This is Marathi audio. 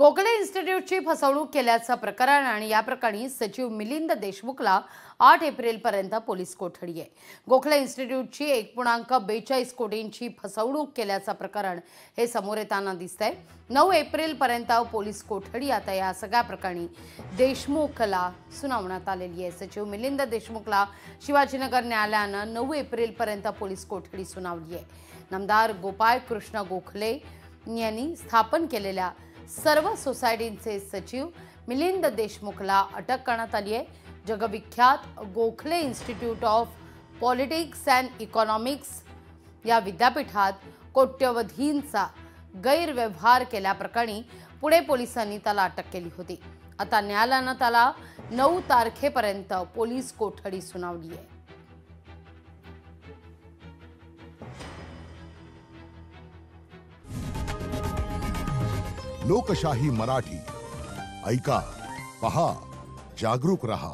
गोखले इन्स्टिट्यूटची फसवणूक केल्याचं प्रकरण आणि या प्रकरणी सचिव मिलिंद देशमुखला 8 एप्रिलपर्यंत पोलीस कोठडी आहे। गोखले इन्स्टिट्यूटची 1.42 कोटींची फसवणूक केल्याचं प्रकरण हे समोर येताना दिसतंय। 9 एप्रिलपर्यंत पोलीस कोठडी आता या सगळ्या प्रकरणी देशमुखला सुनावण्यात आलेली आहे। सचिव मिलिंद देशमुखला शिवाजीनगर न्यायालयानं 9 एप्रिलपर्यंत पोलीस कोठडी सुनावली आहे। नामदार गोपाळ कृष्ण गोखले यांनी स्थापन केलेल्या सर्व सोसायटींचे सचिव मिलिंद देशमुखला अटक करण्यात आली आहे। जगविख्यात Gokhale institute of politics and economics या विद्यापीठात कोट्यवधींचा गैरव्यवहार केल्याप्रकरणी पुणे पोलिसांनी त्याला अटक केली होती। आता न्यायालयानं त्याला 9 तारखेपर्यंत पोलीस कोठडी सुनावली आहे। लोकशाही मराठी ऐका, पहा, जागरूक रहा।